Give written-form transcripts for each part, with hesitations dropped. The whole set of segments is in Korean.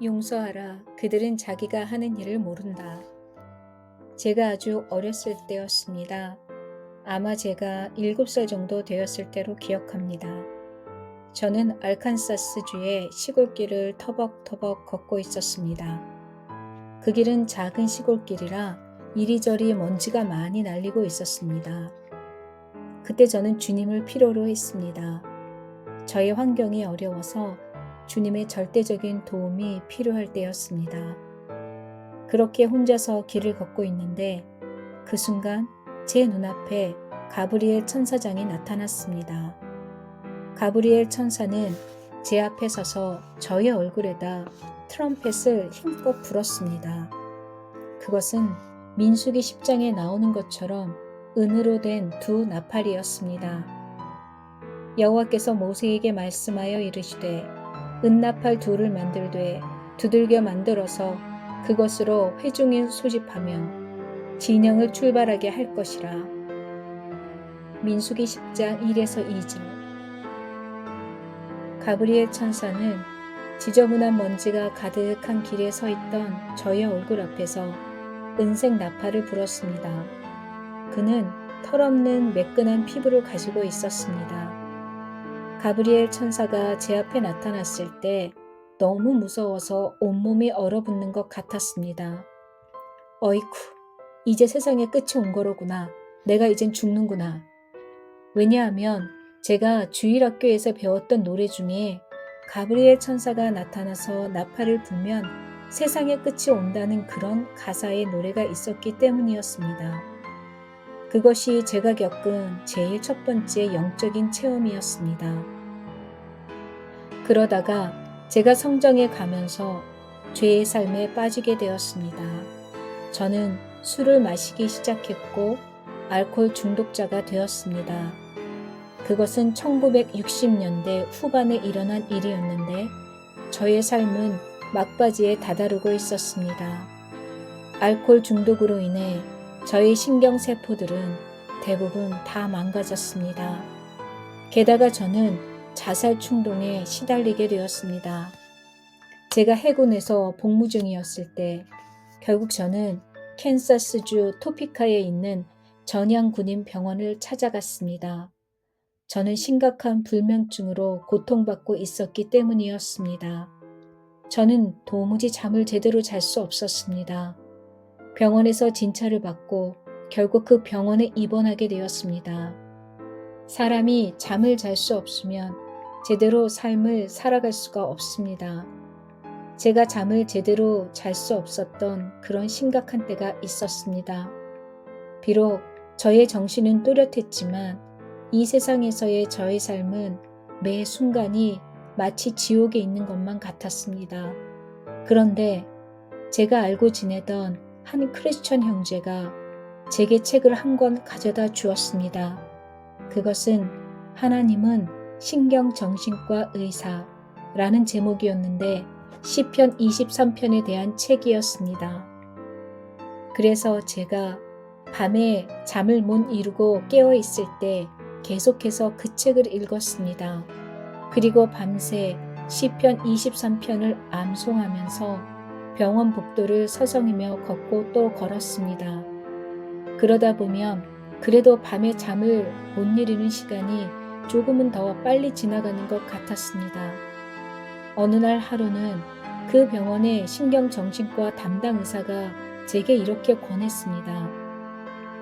용서하라. 그들은 자기가 하는 일을 모른다. 제가 아주 어렸을 때였습니다. 아마 제가 7살 정도 되었을 때로 기억합니다. 저는 알칸사스주의 시골길을 터벅터벅 걷고 있었습니다. 그 길은 작은 시골길이라 이리저리 먼지가 많이 날리고 있었습니다. 그때 저는 주님을 필요로 했습니다. 저의 환경이 어려워서 주님의 절대적인 도움이 필요할 때였습니다. 그렇게 혼자서 길을 걷고 있는데 그 순간 제 눈앞에 가브리엘 천사장이 나타났습니다. 가브리엘 천사는 제 앞에 서서 저의 얼굴에다 트럼펫을 힘껏 불었습니다. 그것은 민수기 10장에 나오는 것처럼 은으로 된 두 나팔이었습니다. 여호와께서 모세에게 말씀하여 이르시되 은나팔 둘을 만들되 두들겨 만들어서 그것으로 회중을 소집하면 진영을 출발하게 할 것이라. 민수기 10장 1에서 2절. 가브리엘 천사는 지저분한 먼지가 가득한 길에 서 있던 저의 얼굴 앞에서 은색 나팔을 불었습니다. 그는 털없는 매끈한 피부를 가지고 있었습니다. 가브리엘 천사가 제 앞에 나타났을 때 너무 무서워서 온몸이 얼어붙는 것 같았습니다. 어이쿠, 이제 세상의 끝이 온 거로구나. 내가 이젠 죽는구나. 왜냐하면 제가 주일학교에서 배웠던 노래 중에 가브리엘 천사가 나타나서 나팔을 불면 세상의 끝이 온다는 그런 가사의 노래가 있었기 때문이었습니다. 그것이 제가 겪은 제일 첫 번째 영적인 체험이었습니다. 그러다가 제가 성정에 가면서 죄의 삶에 빠지게 되었습니다. 저는 술을 마시기 시작했고 알코올 중독자가 되었습니다. 그것은 1960년대 후반에 일어난 일이었는데 저의 삶은 막바지에 다다르고 있었습니다. 알코올 중독으로 인해 저의 신경세포들은 대부분 다 망가졌습니다. 게다가 저는 자살 충동에 시달리게 되었습니다. 제가 해군에서 복무 중이었을 때 결국 저는 캔사스주 토피카에 있는 전향군인 병원을 찾아갔습니다. 저는 심각한 불면증으로 고통받고 있었기 때문이었습니다. 저는 도무지 잠을 제대로 잘 수 없었습니다. 병원에서 진찰을 받고 결국 그 병원에 입원하게 되었습니다. 사람이 잠을 잘 수 없으면 제대로 삶을 살아갈 수가 없습니다. 제가 잠을 제대로 잘 수 없었던 그런 심각한 때가 있었습니다. 비록 저의 정신은 또렷했지만 이 세상에서의 저의 삶은 매 순간이 마치 지옥에 있는 것만 같았습니다. 그런데 제가 알고 지내던 한 크리스천 형제가 제게 책을 한 권 가져다 주었습니다. 그것은 하나님은 신경정신과 의사라는 제목이었는데 시편 23편에 대한 책이었습니다. 그래서 제가 밤에 잠을 못 이루고 깨어 있을 때 계속해서 그 책을 읽었습니다. 그리고 밤새 시편 23편을 암송하면서 병원 복도를 서성이며 걷고 또 걸었습니다. 그러다 보면 그래도 밤에 잠을 못 이루는 시간이 조금은 더 빨리 지나가는 것 같았습니다. 어느 날 하루는 그 병원의 신경정신과 담당 의사가 제게 이렇게 권했습니다.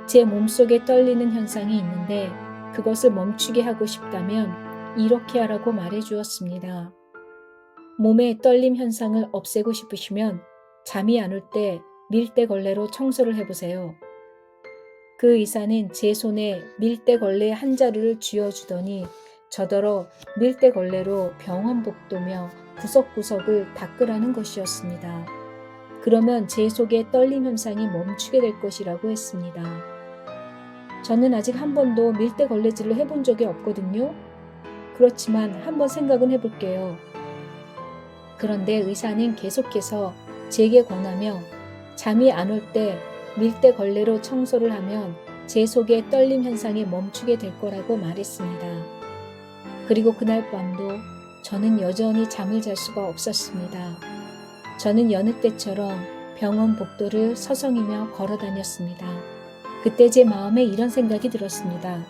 제 몸속에 떨리는 현상이 있는데 그것을 멈추게 하고 싶다면 이렇게 하라고 말해 주었습니다. 몸의 떨림 현상을 없애고 싶으시면 잠이 안 올 때 밀대걸레로 청소를 해보세요. 그 의사는 제 손에 밀대걸레 한 자루를 쥐어주더니 저더러 밀대걸레로 병원 복도며 구석구석을 닦으라는 것이었습니다. 그러면 제 속의 떨림 현상이 멈추게 될 것이라고 했습니다. 저는 아직 한 번도 밀대걸레질을 해본 적이 없거든요. 그렇지만 한번 생각은 해볼게요. 그런데 의사는 계속해서 제게 권하며 잠이 안 올 때 밀대걸레로 청소를 하면 제 속의 떨림 현상이 멈추게 될 거라고 말했습니다. 그리고 그날 밤도 저는 여전히 잠을 잘 수가 없었습니다. 저는 여느 때처럼 병원 복도를 서성이며 걸어 다녔습니다. 그때 제 마음에 이런 생각이 들었습니다.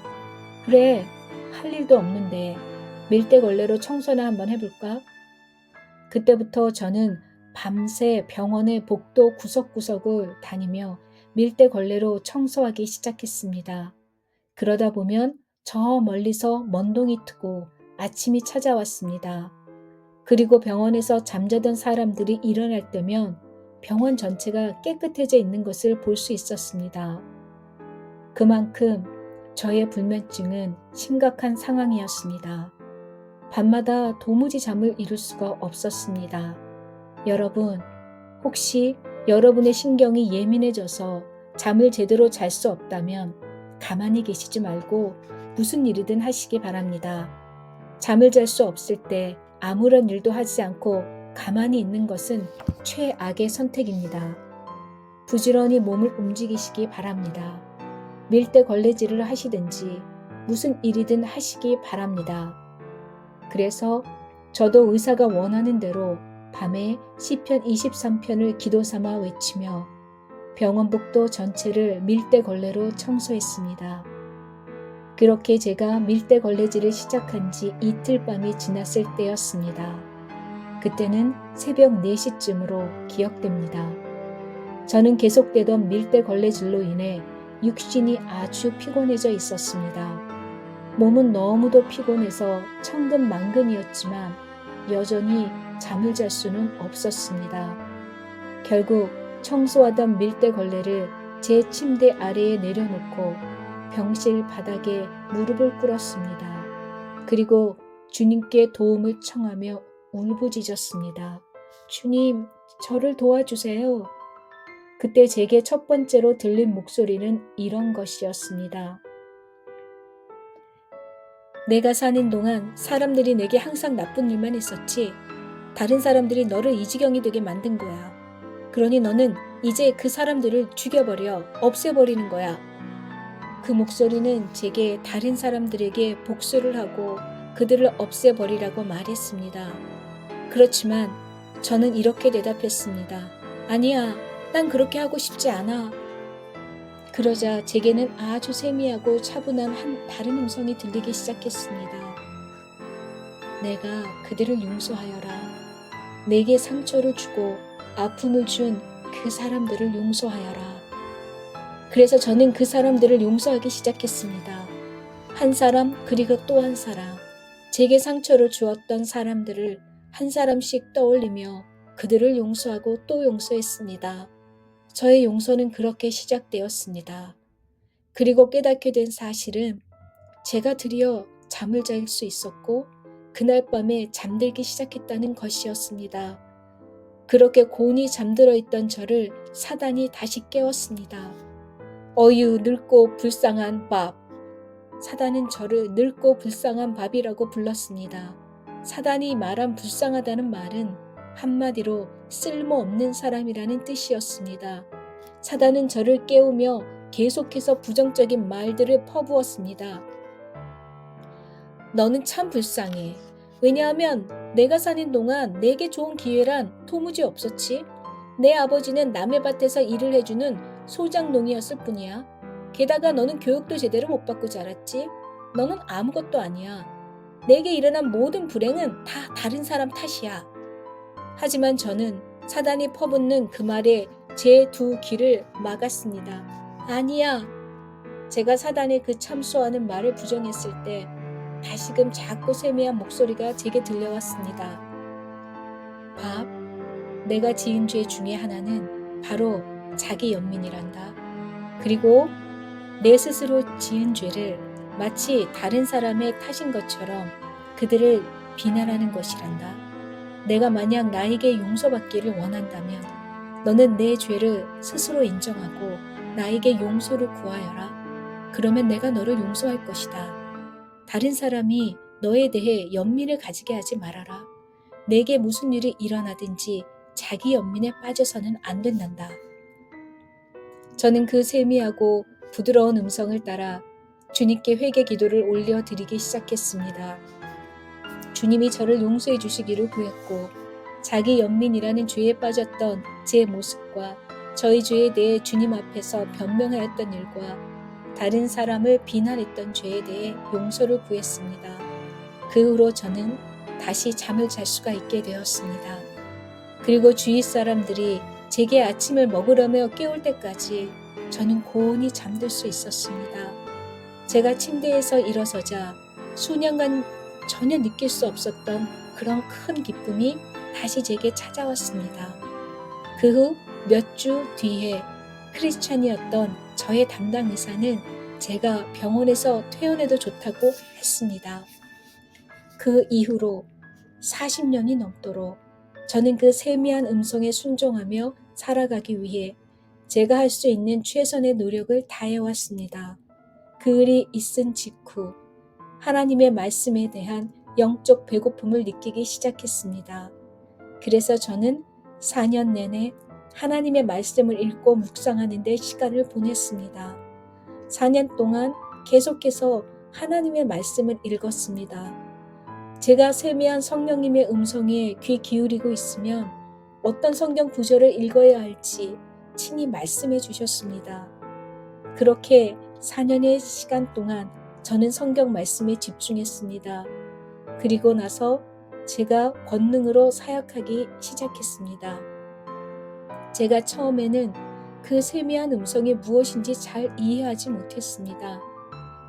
그래, 할 일도 없는데 밀대걸레로 청소나 한번 해볼까? 그때부터 저는 밤새 병원의 복도 구석구석을 다니며 밀대걸레로 청소하기 시작했습니다. 그러다 보면 저 멀리서 먼동이 트고 아침이 찾아왔습니다. 그리고 병원에서 잠자던 사람들이 일어날 때면 병원 전체가 깨끗해져 있는 것을 볼 수 있었습니다. 그만큼 저의 불면증은 심각한 상황이었습니다. 밤마다 도무지 잠을 이룰 수가 없었습니다. 여러분, 혹시 여러분의 신경이 예민해져서 잠을 제대로 잘 수 없다면 가만히 계시지 말고 무슨 일이든 하시기 바랍니다. 잠을 잘 수 없을 때 아무런 일도 하지 않고 가만히 있는 것은 최악의 선택입니다. 부지런히 몸을 움직이시기 바랍니다. 밀대 걸레질을 하시든지 무슨 일이든 하시기 바랍니다. 그래서 저도 의사가 원하는 대로 밤에 시편 23편을 기도 삼아 외치며 병원 복도 전체를 밀대 걸레로 청소했습니다. 그렇게 제가 밀대 걸레질을 시작한 지 이틀 밤이 지났을 때였습니다. 그때는 새벽 4시쯤으로 기억됩니다. 저는 계속되던 밀대 걸레질로 인해 육신이 아주 피곤해져 있었습니다. 몸은 너무도 피곤해서 천근만근이었지만 여전히 잠을 잘 수는 없었습니다. 결국 청소하던 밀대 걸레를 제 침대 아래에 내려놓고 병실 바닥에 무릎을 꿇었습니다. 그리고 주님께 도움을 청하며 울부짖었습니다. 주님, 저를 도와주세요. 그때 제게 첫 번째로 들린 목소리는 이런 것이었습니다. 내가 사는 동안 사람들이 내게 항상 나쁜 일만 했었지. 다른 사람들이 너를 이 지경이 되게 만든 거야. 그러니 너는 이제 그 사람들을 죽여버려, 없애버리는 거야. 그 목소리는 제게 다른 사람들에게 복수를 하고 그들을 없애버리라고 말했습니다. 그렇지만 저는 이렇게 대답했습니다. 아니야, 난 그렇게 하고 싶지 않아. 그러자 제게는 아주 세미하고 차분한 한 다른 음성이 들리기 시작했습니다. 내가 그들을 용서하여라. 내게 상처를 주고 아픔을 준 그 사람들을 용서하여라. 그래서 저는 그 사람들을 용서하기 시작했습니다. 한 사람 그리고 또 한 사람. 제게 상처를 주었던 사람들을 한 사람씩 떠올리며 그들을 용서하고 또 용서했습니다. 저의 용서는 그렇게 시작되었습니다. 그리고 깨닫게 된 사실은 제가 드디어 잠을 잘 수 있었고 그날 밤에 잠들기 시작했다는 것이었습니다. 그렇게 곤히 잠들어 있던 저를 사단이 다시 깨웠습니다. 어유 늙고 불쌍한 밥. 사단은 저를 늙고 불쌍한 밥이라고 불렀습니다. 사단이 말한 불쌍하다는 말은 한마디로 쓸모없는 사람이라는 뜻이었습니다. 사단은 저를 깨우며 계속해서 부정적인 말들을 퍼부었습니다. 너는 참 불쌍해. 왜냐하면 내가 사는 동안 내게 좋은 기회란 도무지 없었지. 내 아버지는 남의 밭에서 일을 해주는 소작농이었을 뿐이야. 게다가 너는 교육도 제대로 못 받고 자랐지. 너는 아무것도 아니야. 내게 일어난 모든 불행은 다 다른 사람 탓이야. 하지만 저는 사단이 퍼붓는 그 말에 제 두 귀를 막았습니다. 아니야. 제가 사단의 그 참소하는 말을 부정했을 때 다시금 작고 세미한 목소리가 제게 들려왔습니다. 밥, 내가 지은 죄 중에 하나는 바로 자기 연민이란다. 그리고 내 스스로 지은 죄를 마치 다른 사람의 탓인 것처럼 그들을 비난하는 것이란다. 내가 만약 나에게 용서받기를 원한다면 너는 내 죄를 스스로 인정하고 나에게 용서를 구하여라. 그러면 내가 너를 용서할 것이다. 다른 사람이 너에 대해 연민을 가지게 하지 말아라. 내게 무슨 일이 일어나든지 자기 연민에 빠져서는 안 된단다. 저는 그 세미하고 부드러운 음성을 따라 주님께 회개 기도를 올려드리기 시작했습니다. 주님이 저를 용서해 주시기를 구했고 자기 연민이라는 죄에 빠졌던 제 모습과 저희 죄에 대해 주님 앞에서 변명하였던 일과 다른 사람을 비난했던 죄에 대해 용서를 구했습니다. 그 후로 저는 다시 잠을 잘 수가 있게 되었습니다. 그리고 주위 사람들이 제게 아침을 먹으려며 깨울 때까지 저는 고온히 잠들 수 있었습니다. 제가 침대에서 일어서자 수년간 전혀 느낄 수 없었던 그런 큰 기쁨이 다시 제게 찾아왔습니다. 그 후 몇 주 뒤에 크리스찬이었던 저의 담당 의사는 제가 병원에서 퇴원해도 좋다고 했습니다. 그 이후로 40년이 넘도록 저는 그 세미한 음성에 순종하며 살아가기 위해 제가 할 수 있는 최선의 노력을 다해왔습니다. 그 일이 있은 직후 하나님의 말씀에 대한 영적 배고픔을 느끼기 시작했습니다. 그래서 저는 4년 내내 하나님의 말씀을 읽고 묵상하는 데 시간을 보냈습니다. 4년 동안 계속해서 하나님의 말씀을 읽었습니다. 제가 세미한 성령님의 음성에 귀 기울이고 있으면 어떤 성경 구절을 읽어야 할지 친히 말씀해 주셨습니다. 그렇게 4년의 시간 동안 저는 성경 말씀에 집중했습니다. 그리고 나서 제가 권능으로 사역하기 시작했습니다. 제가 처음에는 그 세미한 음성이 무엇인지 잘 이해하지 못했습니다.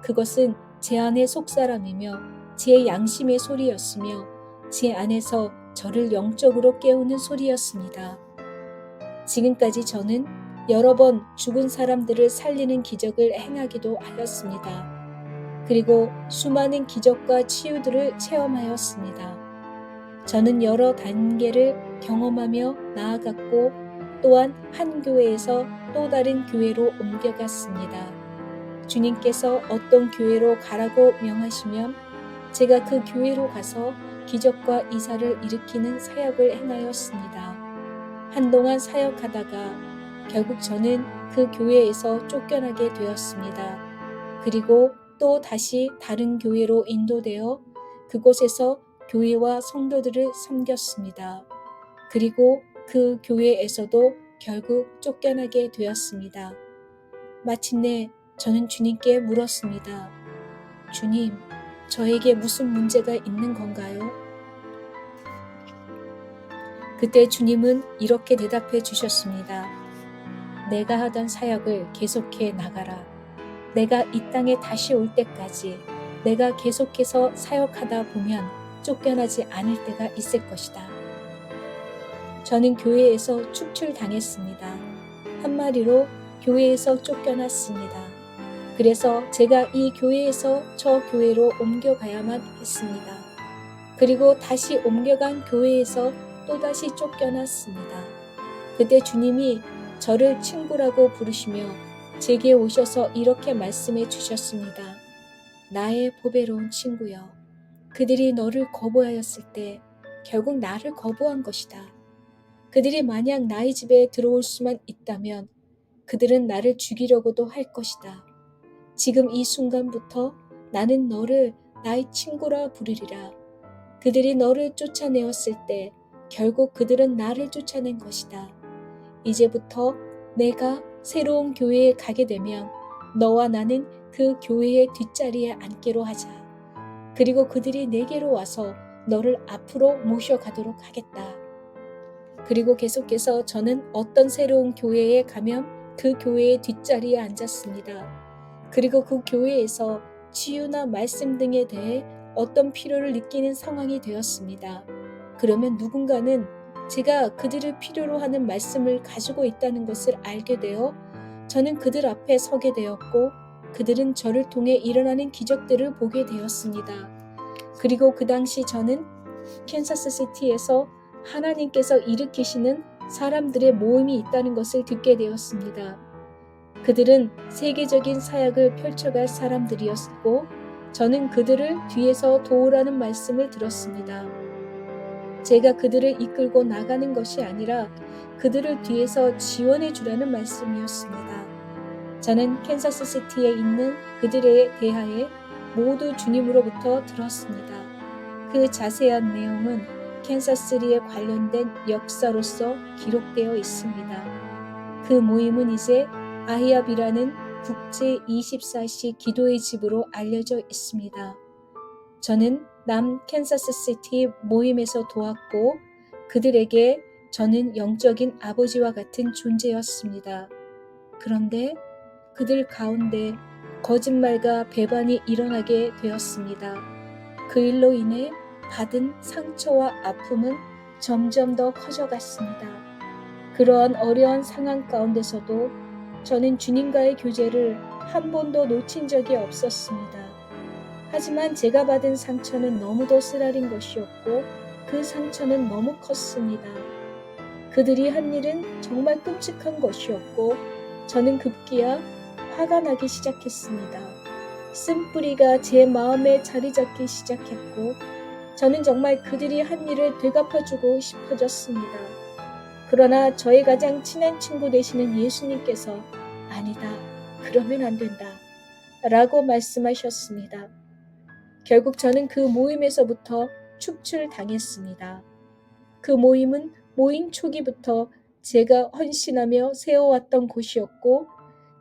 그것은 제 안의 속사람이며 제 양심의 소리였으며 제 안에서 저를 영적으로 깨우는 소리였습니다. 지금까지 저는 여러 번 죽은 사람들을 살리는 기적을 행하기도 하였습니다. 그리고 수많은 기적과 치유들을 체험하였습니다. 저는 여러 단계를 경험하며 나아갔고 또한 한 교회에서 또 다른 교회로 옮겨갔습니다. 주님께서 어떤 교회로 가라고 명하시면 제가 그 교회로 가서 기적과 이사를 일으키는 사역을 행하였습니다. 한동안 사역하다가 결국 저는 그 교회에서 쫓겨나게 되었습니다. 그리고 또 다시 다른 교회로 인도되어 그곳에서 교회와 성도들을 섬겼습니다. 그리고 그 교회에서도 결국 쫓겨나게 되었습니다. 마침내 저는 주님께 물었습니다. 주님, 저에게 무슨 문제가 있는 건가요? 그때 주님은 이렇게 대답해 주셨습니다. 내가 하던 사역을 계속해 나가라. 내가 이 땅에 다시 올 때까지 내가 계속해서 사역하다 보면 쫓겨나지 않을 때가 있을 것이다. 저는 교회에서 축출당했습니다. 한마디로 교회에서 쫓겨났습니다. 그래서 제가 이 교회에서 저 교회로 옮겨가야만 했습니다. 그리고 다시 옮겨간 교회에서 또다시 쫓겨났습니다. 그때 주님이 저를 친구라고 부르시며 제게 오셔서 이렇게 말씀해 주셨습니다. 나의 보배로운 친구여, 그들이 너를 거부하였을 때 결국 나를 거부한 것이다. 그들이 만약 나의 집에 들어올 수만 있다면 그들은 나를 죽이려고도 할 것이다. 지금 이 순간부터 나는 너를 나의 친구라 부르리라. 그들이 너를 쫓아내었을 때 결국 그들은 나를 쫓아낸 것이다. 이제부터 내가 새로운 교회에 가게 되면 너와 나는 그 교회의 뒷자리에 앉기로 하자. 그리고 그들이 내게로 와서 너를 앞으로 모셔가도록 하겠다. 그리고 계속해서 저는 어떤 새로운 교회에 가면 그 교회의 뒷자리에 앉았습니다. 그리고 그 교회에서 치유나 말씀 등에 대해 어떤 필요를 느끼는 상황이 되었습니다. 그러면 누군가는 제가 그들을 필요로 하는 말씀을 가지고 있다는 것을 알게 되어 저는 그들 앞에 서게 되었고 그들은 저를 통해 일어나는 기적들을 보게 되었습니다. 그리고 그 당시 저는 캔사스시티에서 하나님께서 일으키시는 사람들의 모임이 있다는 것을 듣게 되었습니다. 그들은 세계적인 사역을 펼쳐갈 사람들이었고 저는 그들을 뒤에서 도우라는 말씀을 들었습니다. 제가 그들을 이끌고 나가는 것이 아니라 그들을 뒤에서 지원해 주라는 말씀이었습니다. 저는 캔사스시티에 있는 그들에 대하여 모두 주님으로부터 들었습니다. 그 자세한 내용은 캔사스시티에 관련된 역사로서 기록되어 있습니다. 그 모임은 이제 아히압이라는 국제 24시 기도의 집으로 알려져 있습니다. 저는 남 캔사스시티 모임에서 도왔고 그들에게 저는 영적인 아버지와 같은 존재였습니다. 그런데 그들 가운데 거짓말과 배반이 일어나게 되었습니다. 그 일로 인해 받은 상처와 아픔은 점점 더 커져갔습니다. 그러한 어려운 상황 가운데서도 저는 주님과의 교제를 한 번도 놓친 적이 없었습니다. 하지만 제가 받은 상처는 너무도 쓰라린 것이었고 그 상처는 너무 컸습니다. 그들이 한 일은 정말 끔찍한 것이었고 저는 급기야 화가 나기 시작했습니다. 쓴뿌리가 제 마음에 자리 잡기 시작했고 저는 정말 그들이 한 일을 되갚아주고 싶어졌습니다. 그러나 저의 가장 친한 친구 되시는 예수님께서 아니다, 그러면 안 된다 라고 말씀하셨습니다. 결국 저는 그 모임에서부터 축출당했습니다. 그 모임은 모임 초기부터 제가 헌신하며 세워왔던 곳이었고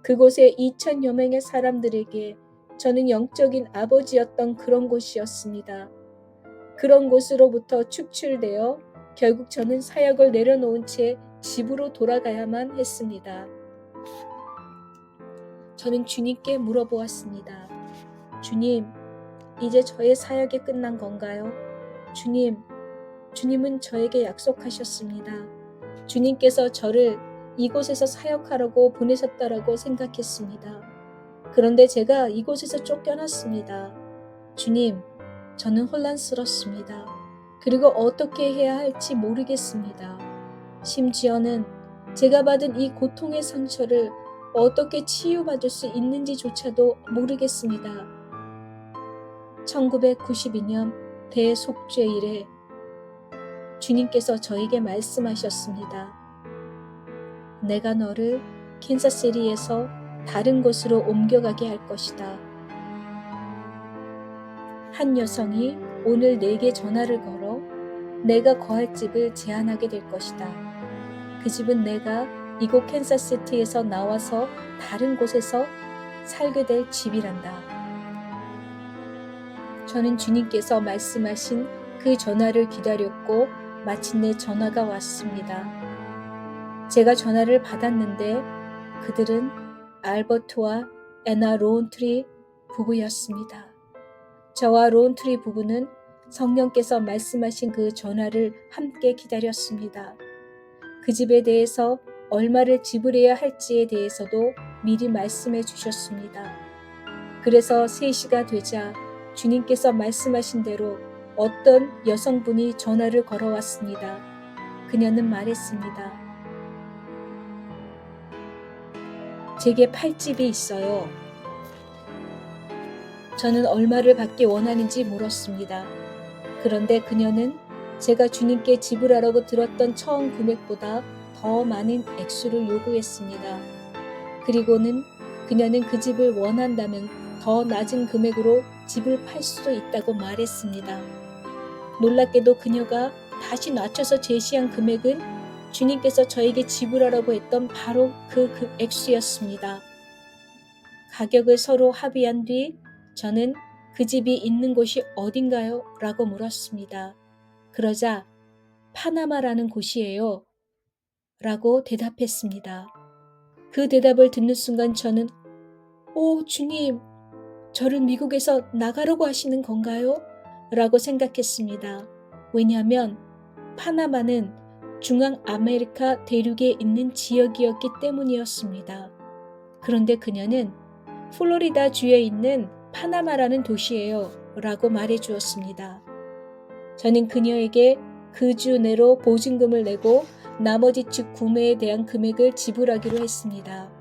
그곳에 2,000여 명의 사람들에게 저는 영적인 아버지였던 그런 곳이었습니다. 그런 곳으로부터 축출되어 결국 저는 사역을 내려놓은 채 집으로 돌아가야만 했습니다. 저는 주님께 물어보았습니다. 주님, 이제 저의 사역이 끝난 건가요? 주님은 저에게 약속하셨습니다. 주님께서 저를 이곳에서 사역하라고 보내셨다라고 생각했습니다. 그런데 제가 이곳에서 쫓겨났습니다. 주님, 저는 혼란스럽습니다. 그리고 어떻게 해야 할지 모르겠습니다. 심지어는 제가 받은 이 고통의 상처를 어떻게 치유받을 수 있는지조차도 모르겠습니다. 1992년 대속죄일에 주님께서 저에게 말씀하셨습니다. 내가 너를 캔사스시티에서 다른 곳으로 옮겨가게 할 것이다. 한 여성이 오늘 내게 전화를 걸어 내가 거할 집을 제안하게 될 것이다. 그 집은 내가 이곳 캔사스시티에서 나와서 다른 곳에서 살게 될 집이란다. 저는 주님께서 말씀하신 그 전화를 기다렸고 마침내 전화가 왔습니다. 제가 전화를 받았는데 그들은 알버트와 애나 로운트리 부부였습니다. 저와 로운트리 부부는 성령께서 말씀하신 그 전화를 함께 기다렸습니다. 그 집에 대해서 얼마를 지불해야 할지에 대해서도 미리 말씀해 주셨습니다. 그래서 3시가 되자 주님께서 말씀하신 대로 어떤 여성분이 전화를 걸어왔습니다. 그녀는 말했습니다. 제게 팔 집이 있어요. 저는 얼마를 받기 원하는지 물었습니다. 그런데 그녀는 제가 주님께 지불하라고 들었던 처음 금액보다 더 많은 액수를 요구했습니다. 그리고는 그녀는 그 집을 원한다면 더 낮은 금액으로 집을 팔 수도 있다고 말했습니다. 놀랍게도 그녀가 다시 낮춰서 제시한 금액은 주님께서 저에게 지불하라고 했던 바로 그 액수였습니다. 가격을 서로 합의한 뒤 저는 그 집이 있는 곳이 어딘가요? 라고 물었습니다. 그러자 파나마라는 곳이에요. 라고 대답했습니다. 그 대답을 듣는 순간 저는 주님, 저를 미국에서 나가라고 하시는 건가요? 라고 생각했습니다. 왜냐하면 파나마는 중앙 아메리카 대륙에 있는 지역이었기 때문이었습니다. 그런데 그녀는 플로리다 주에 있는 파나마라는 도시예요. 라고 말해 주었습니다. 저는 그녀에게 그 주 내로 보증금을 내고 나머지 집 구매에 대한 금액을 지불하기로 했습니다.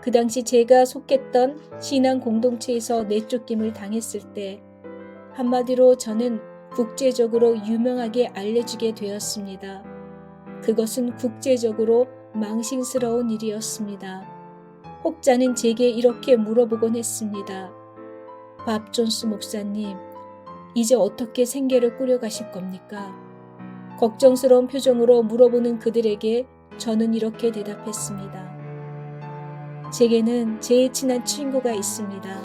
그 당시 제가 속했던 신앙 공동체에서 내쫓김을 당했을 때 한마디로 저는 국제적으로 유명하게 알려지게 되었습니다. 그것은 국제적으로 망신스러운 일이었습니다. 혹자는 제게 이렇게 물어보곤 했습니다. 밥 존스 목사님, 이제 어떻게 생계를 꾸려가실 겁니까? 걱정스러운 표정으로 물어보는 그들에게 저는 이렇게 대답했습니다. 제게는 제일 친한 친구가 있습니다.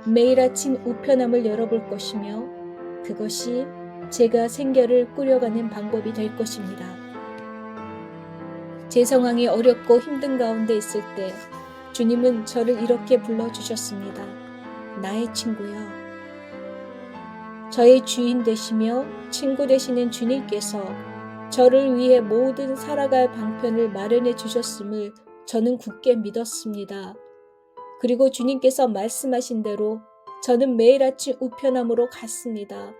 매일 아침 우편함을 열어볼 것이며 그것이 제가 생계를 꾸려가는 방법이 될 것입니다. 제 상황이 어렵고 힘든 가운데 있을 때 주님은 저를 이렇게 불러주셨습니다. 나의 친구여. 저의 주인 되시며 친구 되시는 주님께서 저를 위해 모든 살아갈 방편을 마련해 주셨음을 저는 굳게 믿었습니다. 그리고 주님께서 말씀하신 대로 저는 매일 아침 우편함으로 갔습니다.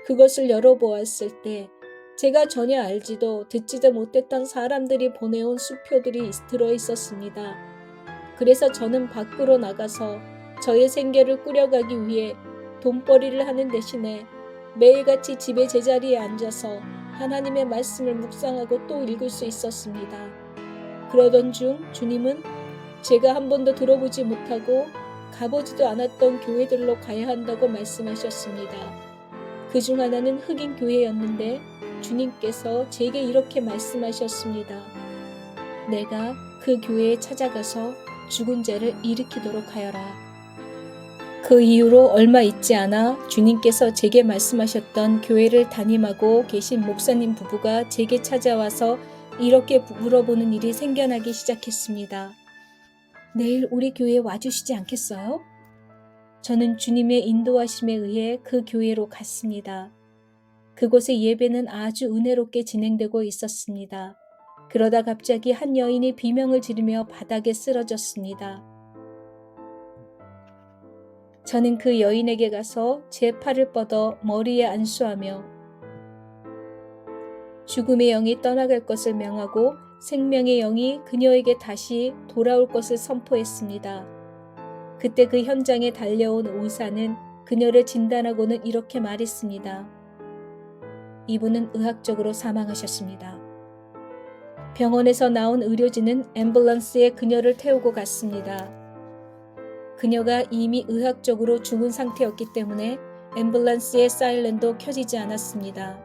그것을 열어보았을 때 제가 전혀 알지도 듣지도 못했던 사람들이 보내온 수표들이 들어있었습니다. 그래서 저는 밖으로 나가서 저의 생계를 꾸려가기 위해 돈벌이를 하는 대신에 매일같이 집의 제자리에 앉아서 하나님의 말씀을 묵상하고 또 읽을 수 있었습니다. 그러던 중 주님은 제가 한 번도 들어보지 못하고 가보지도 않았던 교회들로 가야 한다고 말씀하셨습니다. 그중 하나는 흑인 교회였는데 주님께서 제게 이렇게 말씀하셨습니다. 내가 그 교회에 찾아가서 죽은 자를 일으키도록 하여라. 그 이후로 얼마 있지 않아 주님께서 제게 말씀하셨던 교회를 담임하고 계신 목사님 부부가 제게 찾아와서 이렇게 물어보는 일이 생겨나기 시작했습니다. 내일 우리 교회에 와주시지 않겠어요? 저는 주님의 인도하심에 의해 그 교회로 갔습니다. 그곳의 예배는 아주 은혜롭게 진행되고 있었습니다. 그러다 갑자기 한 여인이 비명을 지르며 바닥에 쓰러졌습니다. 저는 그 여인에게 가서 제 팔을 뻗어 머리에 안수하며 죽음의 영이 떠나갈 것을 명하고 생명의 영이 그녀에게 다시 돌아올 것을 선포했습니다. 그때 그 현장에 달려온 의사는 그녀를 진단하고는 이렇게 말했습니다. 이분은 의학적으로 사망하셨습니다. 병원에서 나온 의료진은 앰뷸런스에 그녀를 태우고 갔습니다. 그녀가 이미 의학적으로 죽은 상태였기 때문에 앰뷸런스의 사이렌도 켜지지 않았습니다.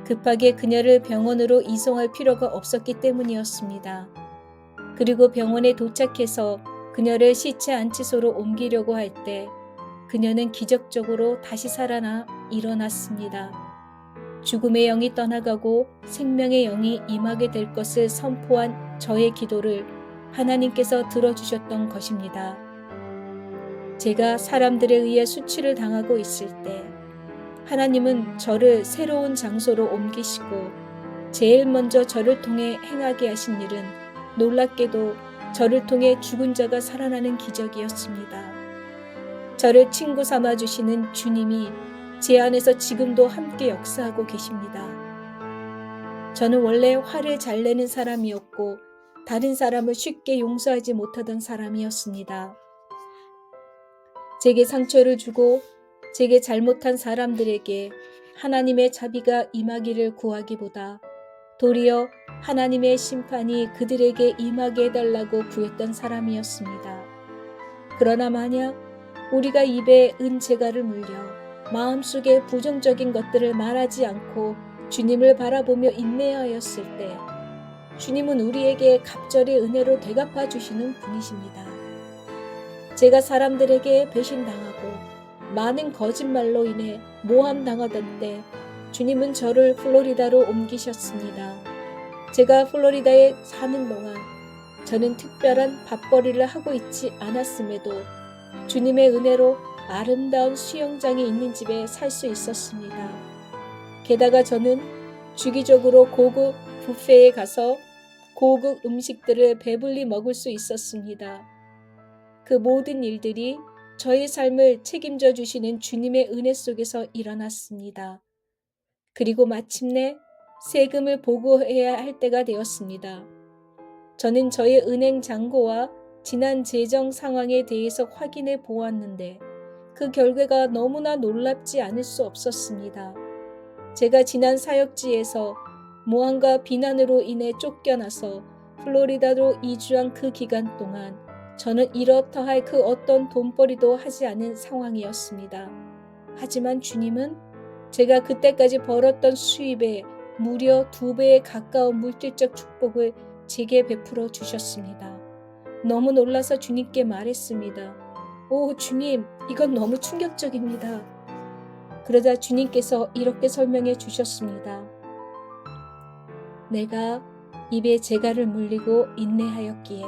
급하게 그녀를 병원으로 이송할 필요가 없었기 때문이었습니다. 그리고 병원에 도착해서 그녀를 시체 안치소로 옮기려고 할 때 그녀는 기적적으로 다시 살아나 일어났습니다. 죽음의 영이 떠나가고 생명의 영이 임하게 될 것을 선포한 저의 기도를 하나님께서 들어주셨던 것입니다. 제가 사람들에 의해 수치를 당하고 있을 때 하나님은 저를 새로운 장소로 옮기시고 제일 먼저 저를 통해 행하게 하신 일은 놀랍게도 저를 통해 죽은 자가 살아나는 기적이었습니다. 저를 친구 삼아 주시는 주님이 제 안에서 지금도 함께 역사하고 계십니다. 저는 원래 화를 잘 내는 사람이었고 다른 사람을 쉽게 용서하지 못하던 사람이었습니다. 제게 상처를 주고 제게 잘못한 사람들에게 하나님의 자비가 임하기를 구하기보다 도리어 하나님의 심판이 그들에게 임하게 해달라고 구했던 사람이었습니다. 그러나 만약 우리가 입에 은재가를 물려 마음속에 부정적인 것들을 말하지 않고 주님을 바라보며 인내하였을 때 주님은 우리에게 갑절의 은혜로 되갚아 주시는 분이십니다. 제가 사람들에게 배신당하고 많은 거짓말로 인해 모함당하던 때 주님은 저를 플로리다로 옮기셨습니다. 제가 플로리다에 사는 동안 저는 특별한 밥벌이를 하고 있지 않았음에도 주님의 은혜로 아름다운 수영장이 있는 집에 살 수 있었습니다. 게다가 저는 주기적으로 고급 뷔페에 가서 고급 음식들을 배불리 먹을 수 있었습니다. 그 모든 일들이 저의 삶을 책임져 주시는 주님의 은혜 속에서 일어났습니다. 그리고 마침내 세금을 보고해야 할 때가 되었습니다. 저는 저의 은행 잔고와 지난 재정 상황에 대해서 확인해 보았는데 그 결과가 너무나 놀랍지 않을 수 없었습니다. 제가 지난 사역지에서 모함과 비난으로 인해 쫓겨나서 플로리다로 이주한 그 기간 동안 저는 이렇다 할 그 어떤 돈벌이도 하지 않은 상황이었습니다. 하지만 주님은 제가 그때까지 벌었던 수입의 무려 2배에 가까운 물질적 축복을 제게 베풀어 주셨습니다. 너무 놀라서 주님께 말했습니다. 오, 주님, 이건 너무 충격적입니다. 그러자 주님께서 이렇게 설명해 주셨습니다. 내가 입에 재갈을 물리고 인내하였기에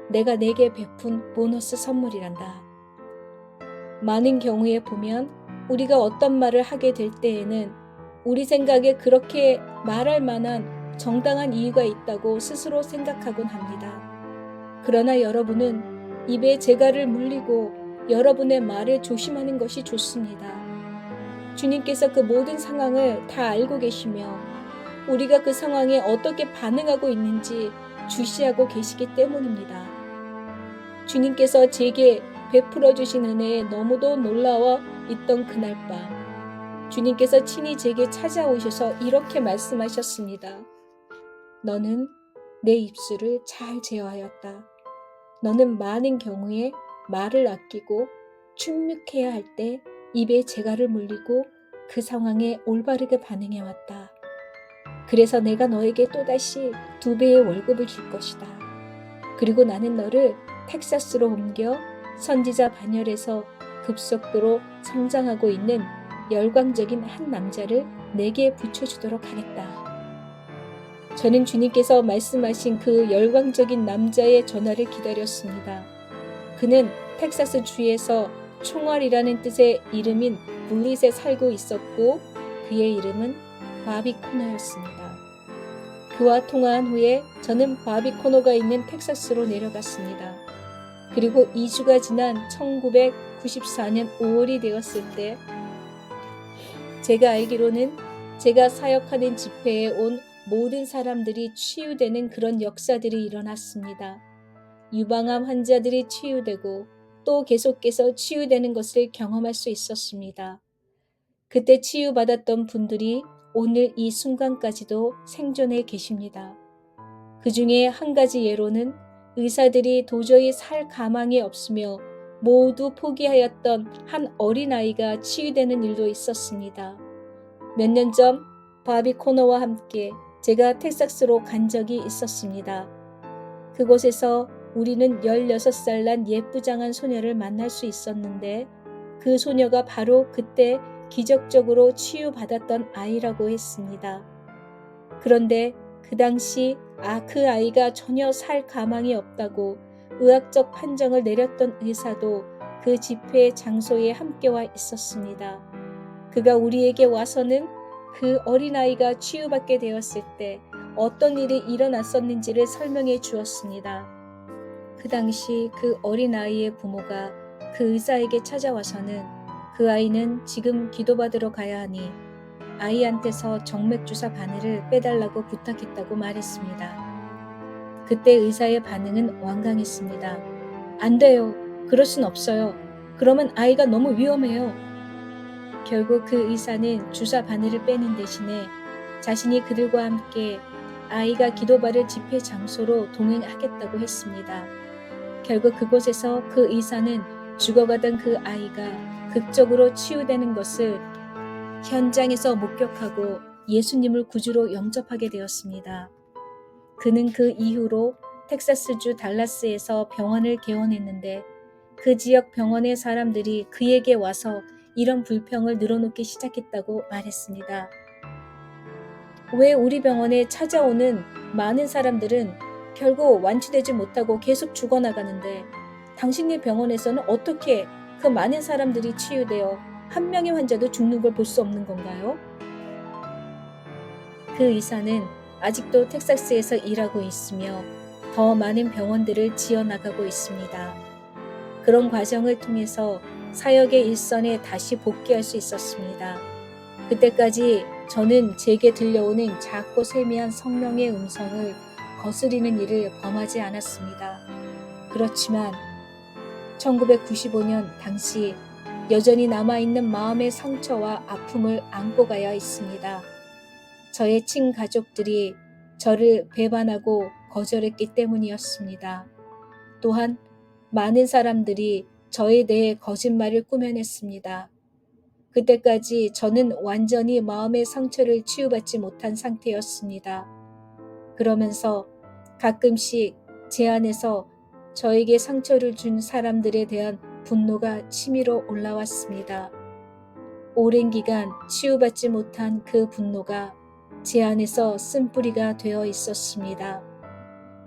내가 내게 베푼 보너스 선물이란다. 많은 경우에 보면 우리가 어떤 말을 하게 될 때에는 우리 생각에 그렇게 말할 만한 정당한 이유가 있다고 스스로 생각하곤 합니다. 그러나 여러분은 입에 재갈을 물리고 여러분의 말을 조심하는 것이 좋습니다. 주님께서 그 모든 상황을 다 알고 계시며 우리가 그 상황에 어떻게 반응하고 있는지 주시하고 계시기 때문입니다. 주님께서 제게 베풀어 주신 은혜에 너무도 놀라워 있던 그날 밤, 주님께서 친히 제게 찾아오셔서 이렇게 말씀하셨습니다. 너는 내 입술을 잘 제어하였다. 너는 많은 경우에 말을 아끼고 충육해야 할 때 입에 재갈을 물리고 그 상황에 올바르게 반응해왔다. 그래서 내가 너에게 또다시 2배의 월급을 줄 것이다. 그리고 나는 너를 텍사스로 옮겨 선지자 반열에서 급속도로 성장하고 있는 열광적인 한 남자를 내게 붙여주도록 하겠다. 저는 주님께서 말씀하신 그 열광적인 남자의 전화를 기다렸습니다. 그는 텍사스 주에서 총알이라는 뜻의 이름인 블릿에 살고 있었고 그의 이름은 바비 코너였습니다. 그와 통화한 후에 저는 바비 코너가 있는 텍사스로 내려갔습니다. 그리고 2주가 지난 1994년 5월이 되었을 때 제가 알기로는 제가 사역하는 집회에 온 모든 사람들이 치유되는 그런 역사들이 일어났습니다. 유방암 환자들이 치유되고 또 계속해서 치유되는 것을 경험할 수 있었습니다. 그때 치유받았던 분들이 오늘 이 순간까지도 생존해 계십니다. 그 중에 한 가지 예로는 의사들이 도저히 살 가망이 없으며 모두 포기하였던 한 어린아이가 치유되는 일도 있었습니다. 몇 년 전 바비 코너와 함께 제가 텍사스로 간 적이 있었습니다. 그곳에서 우리는 16살 난 예쁘장한 소녀를 만날 수 있었는데 그 소녀가 바로 그때 기적적으로 치유받았던 아이라고 했습니다. 그런데 그 당시 그 아이가 전혀 살 가망이 없다고 의학적 판정을 내렸던 의사도 그 집회 장소에 함께와 있었습니다. 그가 우리에게 와서는 그 어린아이가 치유받게 되었을 때 어떤 일이 일어났었는지를 설명해 주었습니다. 그 당시 그 어린아이의 부모가 그 의사에게 찾아와서는 그 아이는 지금 기도받으러 가야 하니 아이한테서 정맥주사 바늘을 빼달라고 부탁했다고 말했습니다. 그때 의사의 반응은 완강했습니다. 안 돼요. 그럴 순 없어요. 그러면 아이가 너무 위험해요. 결국 그 의사는 주사 바늘을 빼는 대신에 자신이 그들과 함께 아이가 기도받을 집회 장소로 동행하겠다고 했습니다. 결국 그곳에서 그 의사는 죽어가던 그 아이가 극적으로 치유되는 것을 현장에서 목격하고 예수님을 구주로 영접하게 되었습니다. 그는 그 이후로 텍사스주 달라스에서 병원을 개원했는데 그 지역 병원의 사람들이 그에게 와서 이런 불평을 늘어놓기 시작했다고 말했습니다. 왜 우리 병원에 찾아오는 많은 사람들은 결국 완치되지 못하고 계속 죽어나가는데 당신네 병원에서는 어떻게 그 많은 사람들이 치유되어 한 명의 환자도 죽는 걸 볼 수 없는 건가요? 그 의사는 아직도 텍사스에서 일하고 있으며 더 많은 병원들을 지어나가고 있습니다. 그런 과정을 통해서 사역의 일선에 다시 복귀할 수 있었습니다. 그때까지 저는 제게 들려오는 작고 세미한 성령의 음성을 거스리는 일을 범하지 않았습니다. 그렇지만 1995년 당시 여전히 남아있는 마음의 상처와 아픔을 안고 가야 했습니다. 저의 친가족들이 저를 배반하고 거절했기 때문이었습니다. 또한 많은 사람들이 저에 대해 거짓말을 꾸며냈습니다. 그때까지 저는 완전히 마음의 상처를 치유받지 못한 상태였습니다. 그러면서 가끔씩 제 안에서 저에게 상처를 준 사람들에 대한 분노가 치밀어 올라왔습니다. 오랜 기간 치유받지 못한 그 분노가 제 안에서 쓴뿌리가 되어 있었습니다.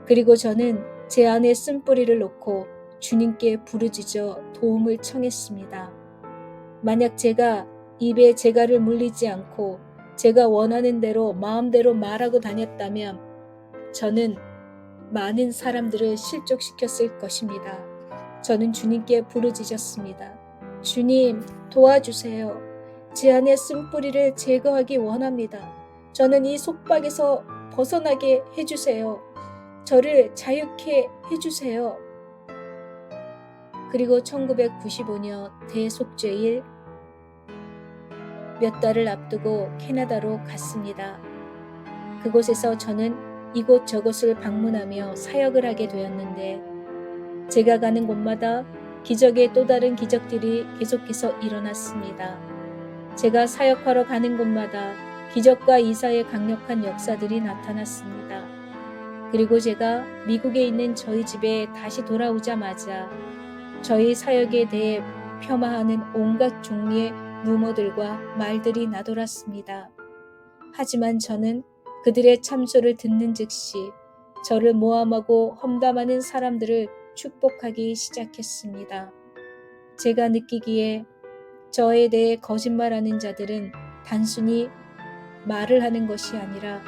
그리고 저는 제 안에 쓴뿌리를 놓고 주님께 부르짖어 도움을 청했습니다. 만약 제가 입에 재갈을 물리지 않고 제가 원하는 대로 마음대로 말하고 다녔다면 저는 많은 사람들을 실족시켰을 것입니다. 저는 주님께 부르짖었습니다. 주님, 도와주세요. 제 안에 쓴뿌리를 제거하기 원합니다. 저는 이 속박에서 벗어나게 해주세요. 저를 자유케 해주세요. 그리고 1995년 대속죄일 몇 달을 앞두고 캐나다로 갔습니다. 그곳에서 저는 이곳저곳을 방문하며 사역을 하게 되었는데 제가 가는 곳마다 기적의 또 다른 기적들이 계속해서 일어났습니다. 제가 사역하러 가는 곳마다 기적과 이사의 강력한 역사들이 나타났습니다. 그리고 제가 미국에 있는 저희 집에 다시 돌아오자마자 저희 사역에 대해 폄하하는 온갖 종류의 루머들과 말들이 나돌았습니다. 하지만 저는 그들의 참소를 듣는 즉시 저를 모함하고 험담하는 사람들을 축복하기 시작했습니다. 제가 느끼기에 저에 대해 거짓말하는 자들은 단순히 말을 하는 것이 아니라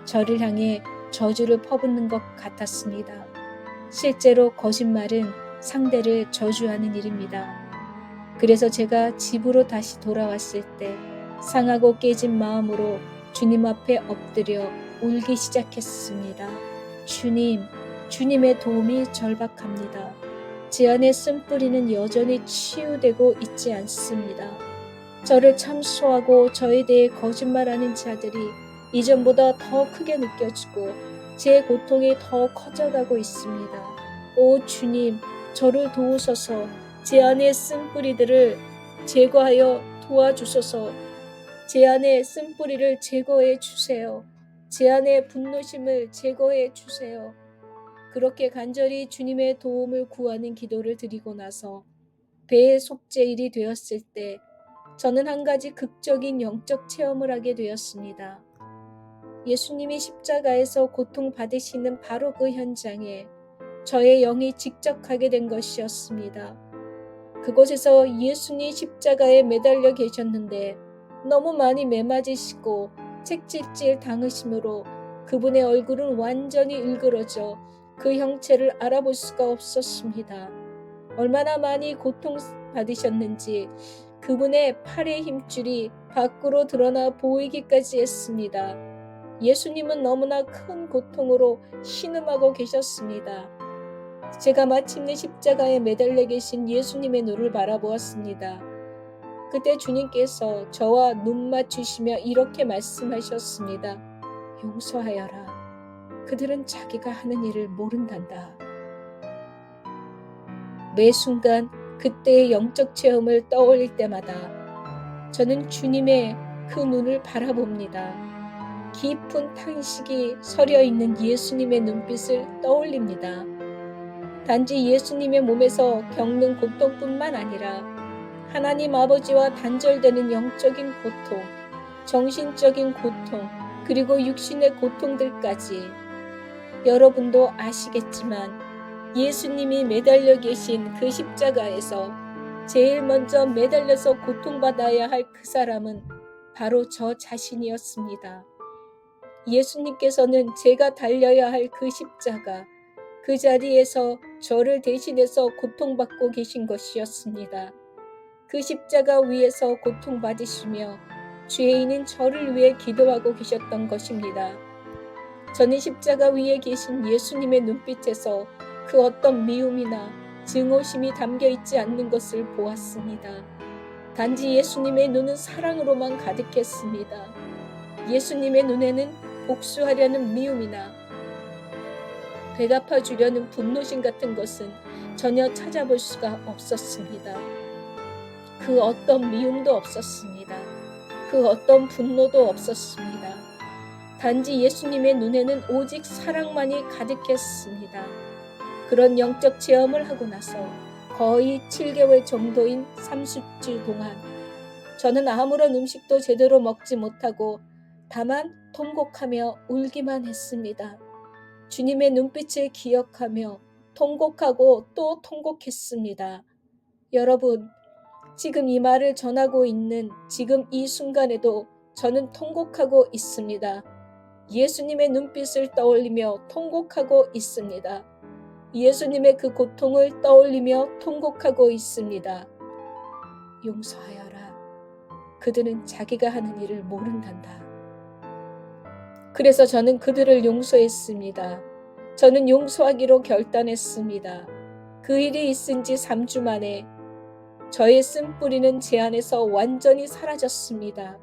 저를 향해 저주를 퍼붓는 것 같았습니다. 실제로 거짓말은 상대를 저주하는 일입니다. 그래서 제가 집으로 다시 돌아왔을 때 상하고 깨진 마음으로 주님 앞에 엎드려 울기 시작했습니다. 주님, 주님의 도움이 절박합니다. 제 안에 쓴뿌리는 여전히 치유되고 있지 않습니다. 저를 참소하고 저에 대해 거짓말하는 자들이 이전보다 더 크게 느껴지고 제 고통이 더 커져가고 있습니다. 오 주님, 저를 도우소서. 제 안에 쓴뿌리들을 제거하여 도와주소서. 제 안에 쓴뿌리를 제거해 주세요. 제 안에 분노심을 제거해 주세요. 그렇게 간절히 주님의 도움을 구하는 기도를 드리고 나서 대속죄일이 되었을 때 저는 한 가지 극적인 영적 체험을 하게 되었습니다. 예수님이 십자가에서 고통받으시는 바로 그 현장에 저의 영이 직접 가게 된 것이었습니다. 그곳에서 예수님 십자가에 매달려 계셨는데 너무 많이 매맞으시고 책질질 당하심으로 그분의 얼굴은 완전히 일그러져 그 형체를 알아볼 수가 없었습니다. 얼마나 많이 고통받으셨는지 그분의 팔의 힘줄이 밖으로 드러나 보이기까지 했습니다. 예수님은 너무나 큰 고통으로 신음하고 계셨습니다. 제가 마침내 십자가에 매달려 계신 예수님의 눈을 바라보았습니다. 그때 주님께서 저와 눈 맞추시며 이렇게 말씀하셨습니다. 용서하여라. 그들은 자기가 하는 일을 모른단다. 매 순간 그때의 영적 체험을 떠올릴 때마다 저는 주님의 그 눈을 바라봅니다. 깊은 탄식이 서려 있는 예수님의 눈빛을 떠올립니다. 단지 예수님의 몸에서 겪는 고통뿐만 아니라 하나님 아버지와 단절되는 영적인 고통, 정신적인 고통, 그리고 육신의 고통들까지 여러분도 아시겠지만 예수님이 매달려 계신 그 십자가에서 제일 먼저 매달려서 고통받아야 할 그 사람은 바로 저 자신이었습니다. 예수님께서는 제가 달려야 할 그 십자가, 그 자리에서 저를 대신해서 고통받고 계신 것이었습니다. 그 십자가 위에서 고통받으시며 죄인인 저를 위해 기도하고 계셨던 것입니다. 저는 십자가 위에 계신 예수님의 눈빛에서 그 어떤 미움이나 증오심이 담겨 있지 않는 것을 보았습니다. 단지 예수님의 눈은 사랑으로만 가득했습니다. 예수님의 눈에는 복수하려는 미움이나 되갚아주려는 분노심 같은 것은 전혀 찾아볼 수가 없었습니다. 그 어떤 미움도 없었습니다. 그 어떤 분노도 없었습니다. 단지 예수님의 눈에는 오직 사랑만이 가득했습니다. 그런 영적 체험을 하고 나서 거의 7개월 정도인 30주 동안 저는 아무런 음식도 제대로 먹지 못하고 다만 통곡하며 울기만 했습니다. 주님의 눈빛을 기억하며 통곡하고 또 통곡했습니다. 여러분, 지금 이 말을 전하고 있는 지금 이 순간에도 저는 통곡하고 있습니다. 예수님의 눈빛을 떠올리며 통곡하고 있습니다. 예수님의 그 고통을 떠올리며 통곡하고 있습니다. 용서하여라. 그들은 자기가 하는 일을 모른단다. 그래서 저는 그들을 용서했습니다. 저는 용서하기로 결단했습니다. 그 일이 있은 지 3주 만에 저의 쓴뿌리는 제 안에서 완전히 사라졌습니다.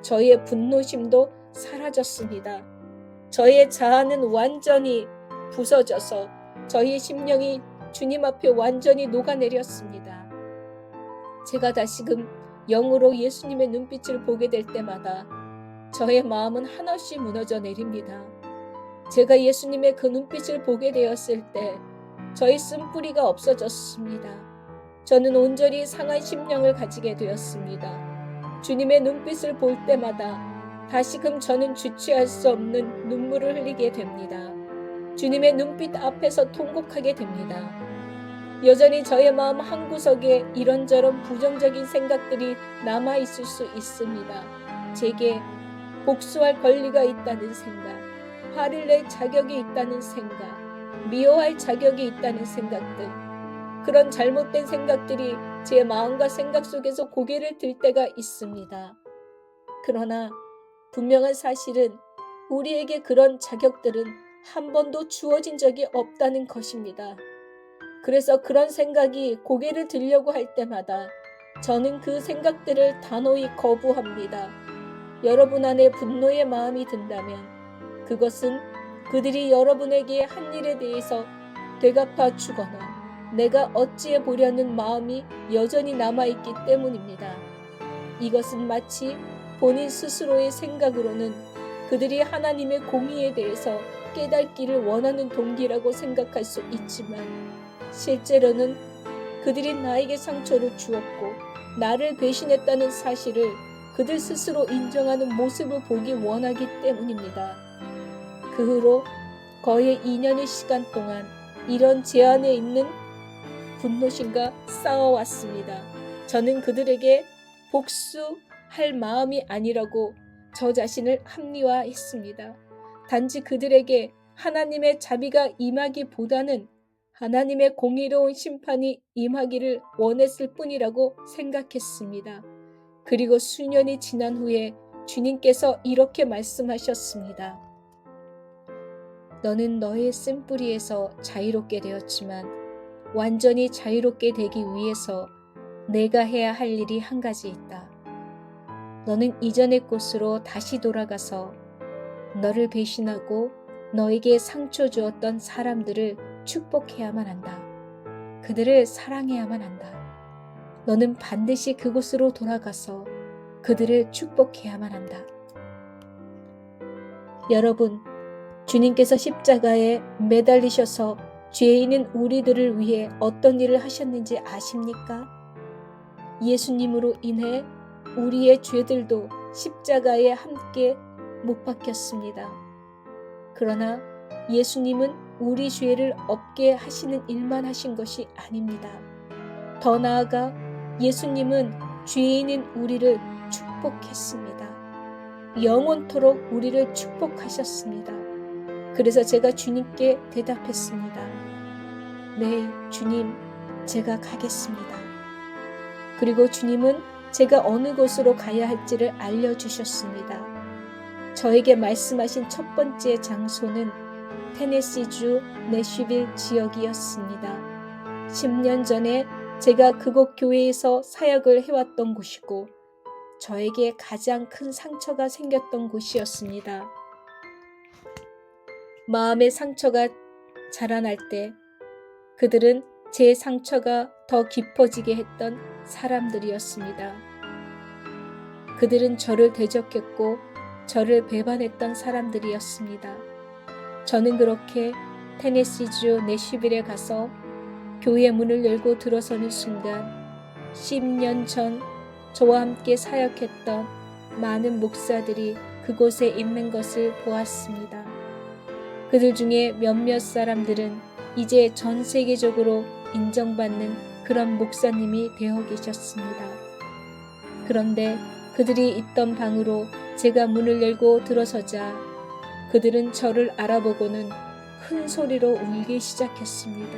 저의 분노심도 사라졌습니다. 저의 자아는 완전히 부서져서 저의 심령이 주님 앞에 완전히 녹아내렸습니다. 제가 다시금 영으로 예수님의 눈빛을 보게 될 때마다 저의 마음은 한없이 무너져 내립니다. 제가 예수님의 그 눈빛을 보게 되었을 때 저의 쓴뿌리가 없어졌습니다. 저는 온전히 상한 심령을 가지게 되었습니다. 주님의 눈빛을 볼 때마다 다시금 저는 주체할 수 없는 눈물을 흘리게 됩니다. 주님의 눈빛 앞에서 통곡하게 됩니다. 여전히 저의 마음 한구석에 이런저런 부정적인 생각들이 남아있을 수 있습니다. 제게 복수할 권리가 있다는 생각, 화를 낼 자격이 있다는 생각, 미워할 자격이 있다는 생각들, 그런 잘못된 생각들이 제 마음과 생각 속에서 고개를 들 때가 있습니다. 그러나 분명한 사실은 우리에게 그런 자격들은 한 번도 주어진 적이 없다는 것입니다. 그래서 그런 생각이 고개를 들려고 할 때마다 저는 그 생각들을 단호히 거부합니다. 여러분 안에 분노의 마음이 든다면 그것은 그들이 여러분에게 한 일에 대해서 되갚아 주거나 내가 어찌해 보려는 마음이 여전히 남아있기 때문입니다. 이것은 마치 본인 스스로의 생각으로는 그들이 하나님의 공의에 대해서 깨닫기를 원하는 동기라고 생각할 수 있지만 실제로는 그들이 나에게 상처를 주었고 나를 배신했다는 사실을 그들 스스로 인정하는 모습을 보기 원하기 때문입니다. 그 후로 거의 2년의 시간 동안 이런 제 안에 있는 분노심과 싸워왔습니다. 저는 그들에게 복수할 마음이 아니라고 저 자신을 합리화했습니다. 단지 그들에게 하나님의 자비가 임하기보다는 하나님의 공의로운 심판이 임하기를 원했을 뿐이라고 생각했습니다. 그리고 수년이 지난 후에 주님께서 이렇게 말씀하셨습니다. 너는 너의 쓴뿌리에서 자유롭게 되었지만 완전히 자유롭게 되기 위해서 내가 해야 할 일이 한 가지 있다. 너는 이전의 곳으로 다시 돌아가서 너를 배신하고 너에게 상처 주었던 사람들을 축복해야만 한다. 그들을 사랑해야만 한다. 너는 반드시 그곳으로 돌아가서 그들을 축복해야만 한다. 여러분, 주님께서 십자가에 매달리셔서 죄인인 우리들을 위해 어떤 일을 하셨는지 아십니까? 예수님으로 인해 우리의 죄들도 십자가에 함께 못 박혔습니다. 그러나 예수님은 우리 죄를 없게 하시는 일만 하신 것이 아닙니다. 더 나아가 예수님은 죄인인 우리를 축복했습니다. 영원토록 우리를 축복하셨습니다. 그래서 제가 주님께 대답했습니다. 네, 주님, 제가 가겠습니다. 그리고 주님은 제가 어느 곳으로 가야 할지를 알려주셨습니다. 저에게 말씀하신 첫 번째 장소는 테네시주 내쉬빌 지역이었습니다. 10년 전에 제가 그곳 교회에서 사역을 해왔던 곳이고 저에게 가장 큰 상처가 생겼던 곳이었습니다. 마음의 상처가 자라날 때 그들은 제 상처가 더 깊어지게 했던 사람들이었습니다. 그들은 저를 대적했고 저를 배반했던 사람들이었습니다. 저는 그렇게 테네시주 내슈빌에 가서 교회 문을 열고 들어서는 순간 10년 전 저와 함께 사역했던 많은 목사들이 그곳에 있는 것을 보았습니다. 그들 중에 몇몇 사람들은 이제 전 세계적으로 인정받는 그런 목사님이 되어 계셨습니다. 그런데 그들이 있던 방으로 제가 문을 열고 들어서자 그들은 저를 알아보고는 큰 소리로 울기 시작했습니다.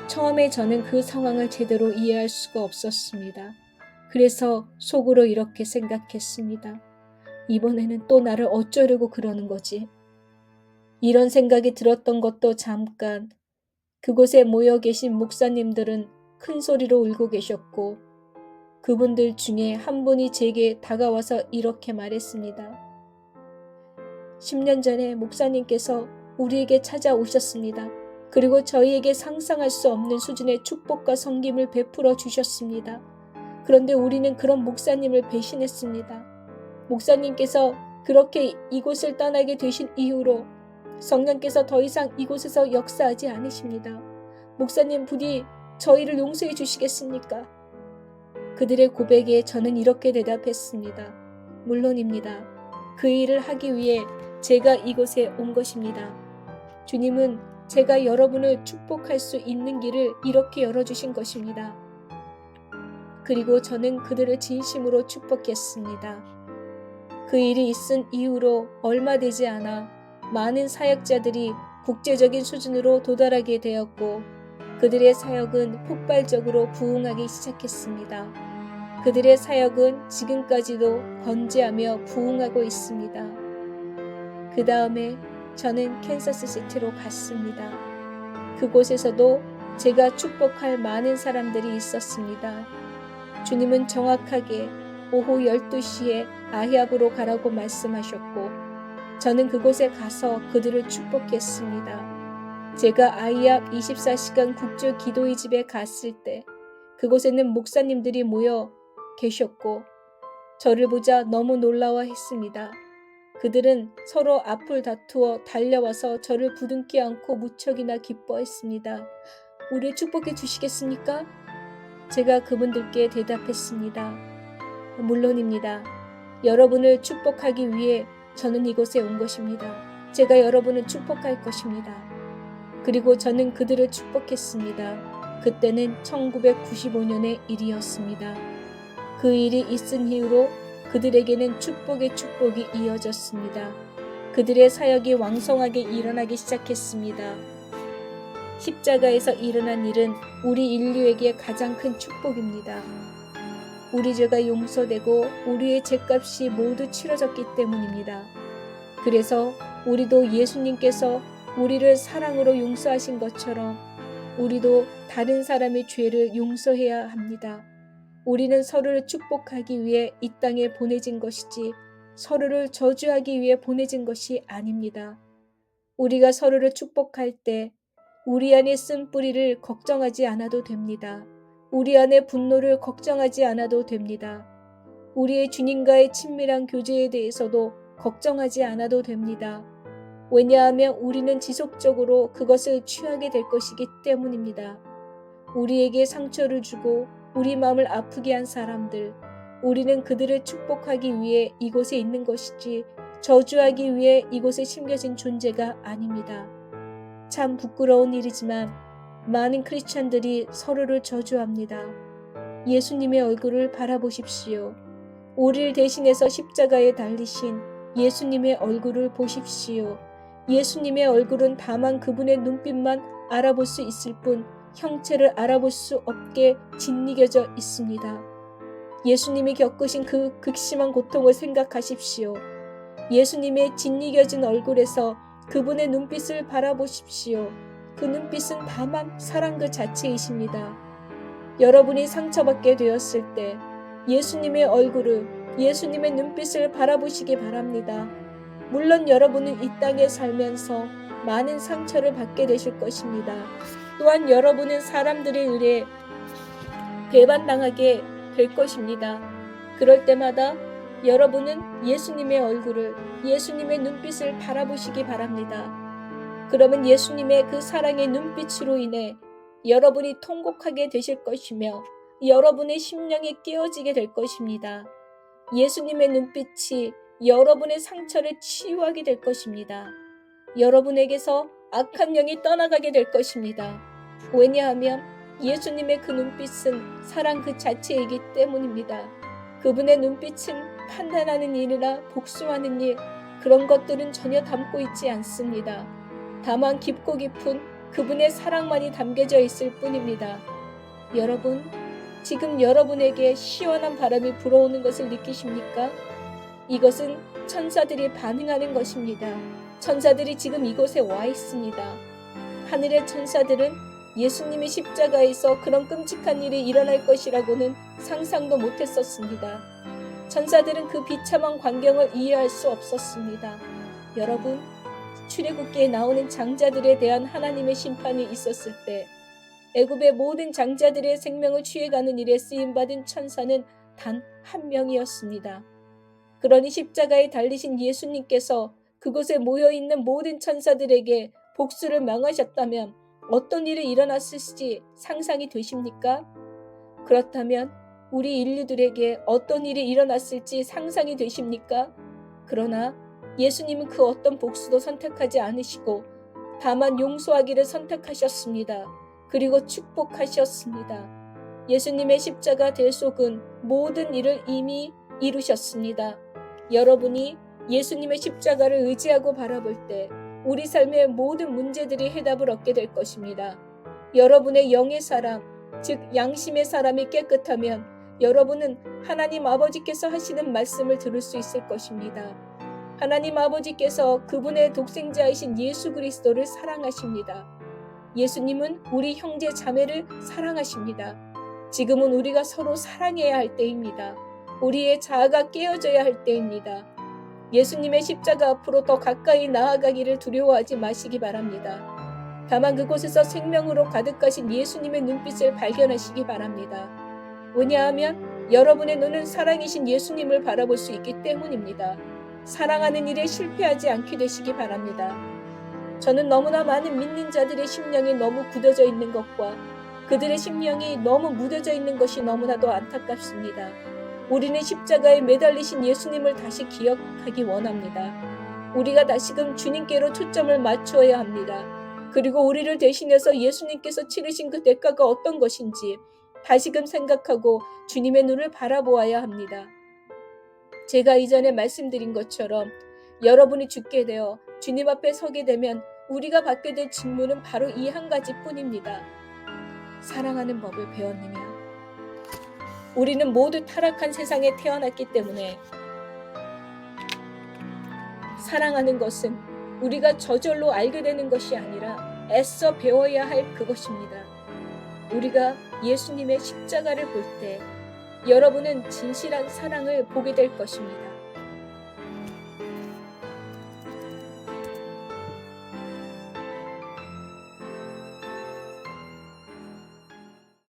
처음에 저는 그 상황을 제대로 이해할 수가 없었습니다. 그래서 속으로 이렇게 생각했습니다. 이번에는 또 나를 어쩌려고 그러는 거지? 이런 생각이 들었던 것도 잠깐. 그곳에 모여 계신 목사님들은 큰 소리로 울고 계셨고 그분들 중에 한 분이 제게 다가와서 이렇게 말했습니다. 10년 전에 목사님께서 우리에게 찾아오셨습니다. 그리고 저희에게 상상할 수 없는 수준의 축복과 섬김을 베풀어 주셨습니다. 그런데 우리는 그런 목사님을 배신했습니다. 목사님께서 그렇게 이곳을 떠나게 되신 이후로 성령께서 더 이상 이곳에서 역사하지 않으십니다. 목사님 부디 저희를 용서해 주시겠습니까? 그들의 고백에 저는 이렇게 대답했습니다. 물론입니다. 그 일을 하기 위해 제가 이곳에 온 것입니다. 주님은 제가 여러분을 축복할 수 있는 길을 이렇게 열어주신 것입니다. 그리고 저는 그들을 진심으로 축복했습니다. 그 일이 있은 이후로 얼마 되지 않아 많은 사역자들이 국제적인 수준으로 도달하게 되었고 그들의 사역은 폭발적으로 부흥하기 시작했습니다. 그들의 사역은 지금까지도 건재하며 부흥하고 있습니다. 그 다음에 저는 캔사스시티로 갔습니다. 그곳에서도 제가 축복할 많은 사람들이 있었습니다. 주님은 정확하게 오후 12시에 아히압으로 가라고 말씀하셨고 저는 그곳에 가서 그들을 축복했습니다. 제가 아히압 24시간 국제 기도의 집에 갔을 때 그곳에는 목사님들이 모여 계셨고 저를 보자 너무 놀라워했습니다. 그들은 서로 앞을 다투어 달려와서 저를 부둥켜 안고 무척이나 기뻐했습니다. 우리를 축복해 주시겠습니까? 제가 그분들께 대답했습니다. 물론입니다. 여러분을 축복하기 위해 저는 이곳에 온 것입니다. 제가 여러분을 축복할 것입니다. 그리고 저는 그들을 축복했습니다. 그때는 1995년의 일이었습니다. 그 일이 있은 이후로 그들에게는 축복의 축복이 이어졌습니다. 그들의 사역이 왕성하게 일어나기 시작했습니다. 십자가에서 일어난 일은 우리 인류에게 가장 큰 축복입니다. 우리 죄가 용서되고 우리의 죄값이 모두 치러졌기 때문입니다. 그래서 우리도 예수님께서 우리를 사랑으로 용서하신 것처럼 우리도 다른 사람의 죄를 용서해야 합니다. 우리는 서로를 축복하기 위해 이 땅에 보내진 것이지 서로를 저주하기 위해 보내진 것이 아닙니다. 우리가 서로를 축복할 때 우리 안에 쓴 뿌리를 걱정하지 않아도 됩니다. 우리 안에 분노를 걱정하지 않아도 됩니다. 우리의 주님과의 친밀한 교제에 대해서도 걱정하지 않아도 됩니다. 왜냐하면 우리는 지속적으로 그것을 취하게 될 것이기 때문입니다. 우리에게 상처를 주고 우리 마음을 아프게 한 사람들, 우리는 그들을 축복하기 위해 이곳에 있는 것이지 저주하기 위해 이곳에 심겨진 존재가 아닙니다. 참 부끄러운 일이지만 많은 크리스찬들이 서로를 저주합니다. 예수님의 얼굴을 바라보십시오. 우리를 대신해서 십자가에 달리신 예수님의 얼굴을 보십시오. 예수님의 얼굴은 다만 그분의 눈빛만 알아볼 수 있을 뿐 형체를 알아볼 수 없게 짓이겨져 있습니다. 예수님이 겪으신 그 극심한 고통을 생각하십시오. 예수님의 짓이겨진 얼굴에서 그분의 눈빛을 바라보십시오. 그 눈빛은 다만 사랑 그 자체이십니다. 여러분이 상처받게 되었을 때 예수님의 얼굴을, 예수님의 눈빛을 바라보시기 바랍니다. 물론 여러분은 이 땅에 살면서 많은 상처를 받게 되실 것입니다. 또한 여러분은 사람들에 의해 배반당하게 될 것입니다. 그럴 때마다 여러분은 예수님의 얼굴을, 예수님의 눈빛을 바라보시기 바랍니다. 그러면 예수님의 그 사랑의 눈빛으로 인해 여러분이 통곡하게 되실 것이며 여러분의 심령이 깨어지게 될 것입니다. 예수님의 눈빛이 여러분의 상처를 치유하게 될 것입니다. 여러분에게서 악한 영이 떠나가게 될 것입니다. 왜냐하면 예수님의 그 눈빛은 사랑 그 자체이기 때문입니다. 그분의 눈빛은 판단하는 일이나 복수하는 일, 그런 것들은 전혀 담고 있지 않습니다. 다만 깊고 깊은 그분의 사랑만이 담겨져 있을 뿐입니다. 여러분, 지금 여러분에게 시원한 바람이 불어오는 것을 느끼십니까? 이것은 천사들이 반응하는 것입니다. 천사들이 지금 이곳에 와 있습니다. 하늘의 천사들은 예수님의 십자가에서 그런 끔찍한 일이 일어날 것이라고는 상상도 못했었습니다. 천사들은 그 비참한 광경을 이해할 수 없었습니다. 여러분, 출애굽기에 나오는 장자들에 대한 하나님의 심판이 있었을 때 애굽의 모든 장자들의 생명을 취해가는 일에 쓰임받은 천사는 단 한 명이었습니다. 그러니 십자가에 달리신 예수님께서 그곳에 모여있는 모든 천사들에게 복수를 명하셨다면 어떤 일이 일어났을지 상상이 되십니까? 그렇다면 우리 인류들에게 어떤 일이 일어났을지 상상이 되십니까? 그러나 예수님은 그 어떤 복수도 선택하지 않으시고 다만 용서하기를 선택하셨습니다. 그리고 축복하셨습니다. 예수님의 십자가 대속은 모든 일을 이미 이루셨습니다. 여러분이 예수님의 십자가를 의지하고 바라볼 때 우리 삶의 모든 문제들이 해답을 얻게 될 것입니다. 여러분의 영의 사람, 즉 양심의 사람이 깨끗하면 여러분은 하나님 아버지께서 하시는 말씀을 들을 수 있을 것입니다. 하나님 아버지께서 그분의 독생자이신 예수 그리스도를 사랑하십니다. 예수님은 우리 형제 자매를 사랑하십니다. 지금은 우리가 서로 사랑해야 할 때입니다. 우리의 자아가 깨어져야 할 때입니다. 예수님의 십자가 앞으로 더 가까이 나아가기를 두려워하지 마시기 바랍니다. 다만 그곳에서 생명으로 가득하신 예수님의 눈빛을 발견하시기 바랍니다. 왜냐하면 여러분의 눈은 사랑이신 예수님을 바라볼 수 있기 때문입니다. 사랑하는 일에 실패하지 않게 되시기 바랍니다. 저는 너무나 많은 믿는 자들의 심령이 너무 굳어져 있는 것과 그들의 심령이 너무 무뎌져 있는 것이 너무나도 안타깝습니다. 우리는 십자가에 매달리신 예수님을 다시 기억하기 원합니다. 우리가 다시금 주님께로 초점을 맞추어야 합니다. 그리고 우리를 대신해서 예수님께서 치르신 그 대가가 어떤 것인지 다시금 생각하고 주님의 눈을 바라보아야 합니다. 제가 이전에 말씀드린 것처럼 여러분이 죽게 되어 주님 앞에 서게 되면 우리가 받게 될 직무는 바로 이 한 가지뿐입니다. 사랑하는 법을 배웠느냐? 우리는 모두 타락한 세상에 태어났기 때문에 사랑하는 것은 우리가 저절로 알게 되는 것이 아니라 애써 배워야 할 그것입니다. 우리가 예수님의 십자가를 볼 때 여러분은 진실한 사랑을 보게 될 것입니다.